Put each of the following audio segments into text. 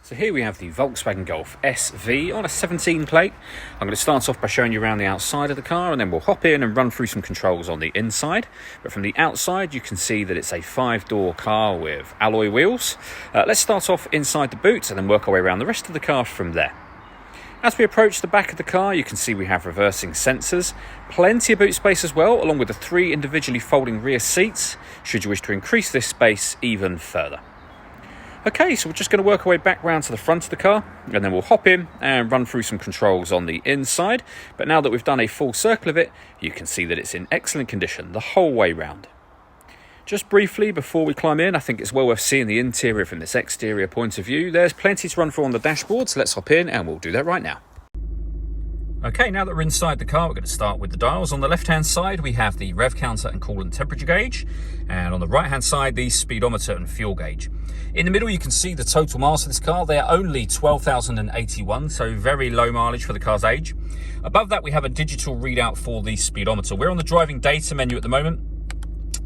So here we have the Volkswagen Golf SV on a 17 plate. I'm going to start off by showing you around the outside of the car, and then we'll hop in and run through some controls on the inside. But from the outside you can see that it's a 5-door car with alloy wheels. Let's start off inside the boot and then work our way around the rest of the car from there. As we approach the back of the car, you can see we have reversing sensors, plenty of boot space as well, along with the 3 individually folding rear seats, should you wish to increase this space even further. Okay, so we're just going to work our way back round to the front of the car, and then we'll hop in and run through some controls on the inside. But now that we've done a full circle of it, you can see that it's in excellent condition the whole way round. Just briefly, before we climb in, I think it's well worth seeing the interior from this exterior point of view. There's plenty to run through on the dashboard, so let's hop in and we'll do that right now. Okay, now that we're inside the car, we're going to start with the dials. On the left-hand side, we have the rev counter and coolant temperature gauge. And on the right-hand side, the speedometer and fuel gauge. In the middle, you can see the total miles of this car. They're only 12,081, so very low mileage for the car's age. Above that, we have a digital readout for the speedometer. We're on the driving data menu at the moment.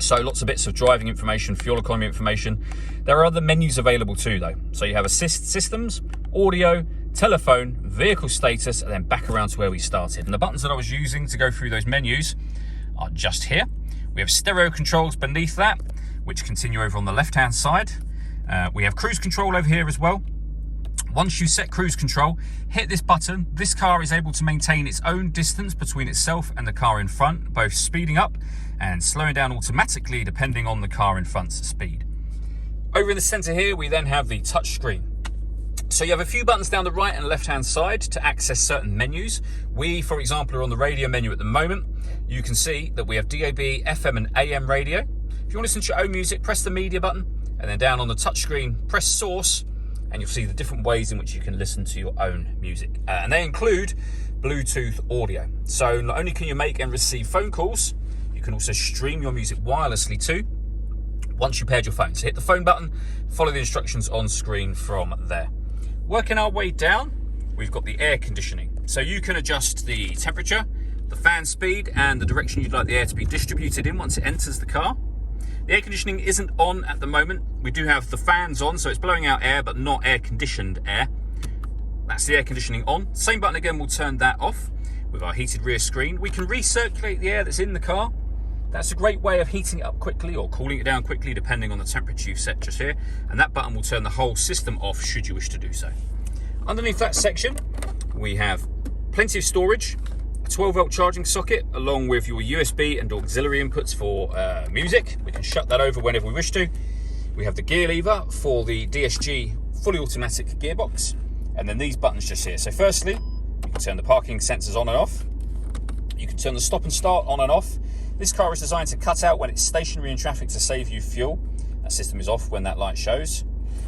So lots of bits of driving information, fuel economy information. There are other menus available too though. So you have assist systems, audio, telephone, vehicle status, and then back around to where we started. And the buttons that I was using to go through those menus are just here. We have stereo controls beneath that, which continue over on the left-hand side. We have cruise control over here as well. Once you set cruise control, hit this button. This car is able to maintain its own distance between itself and the car in front, both speeding up and slowing down automatically depending on the car in front's speed. Over in the center here, we then have the touch screen. So you have a few buttons down the right and left hand side to access certain menus. We, for example, are on the radio menu at the moment. You can see that we have DAB, FM and AM radio. If you want to listen to your own music, press the media button, and then down on the touch screen, press source, and you'll see the different ways in which you can listen to your own music. And they include Bluetooth audio. So not only can you make and receive phone calls, you can also stream your music wirelessly too, once you paired your phone. So hit the phone button, follow the instructions on screen from there. Working our way down, we've got the air conditioning. So you can adjust the temperature, the fan speed, and the direction you'd like the air to be distributed in once it enters the car. The air conditioning isn't on at the moment. We do have the fans on, so it's blowing out air, but not air-conditioned air. That's the air conditioning on. Same button again will turn that off with our heated rear screen. We can recirculate the air that's in the car. That's a great way of heating it up quickly or cooling it down quickly, depending on the temperature you've set just here. And that button will turn the whole system off should you wish to do so. Underneath that section, we have plenty of storage. 12-volt charging socket along with your USB and auxiliary inputs for music. We can shut that over whenever we wish to. We have the gear lever for the DSG fully automatic gearbox, and then these buttons just here. So firstly, you can turn the parking sensors on and off. You can turn the stop and start on and off. This car is designed to cut out when it's stationary in traffic to save you fuel. That system is off when that light shows.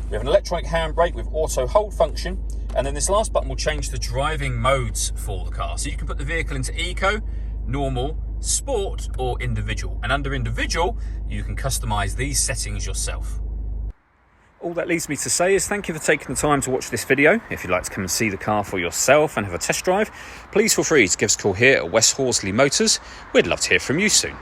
We have an electronic handbrake with auto hold function, and then this last button will change the driving modes for the car. So you can put the vehicle into eco, normal, sport, or individual. And under individual, you can customize these settings yourself. All that leaves me to say is thank you for taking the time to watch this video. If you'd like to come and see the car for yourself and have a test drive, please feel free to give us a call here at West Horsley Motors. We'd love to hear from you soon.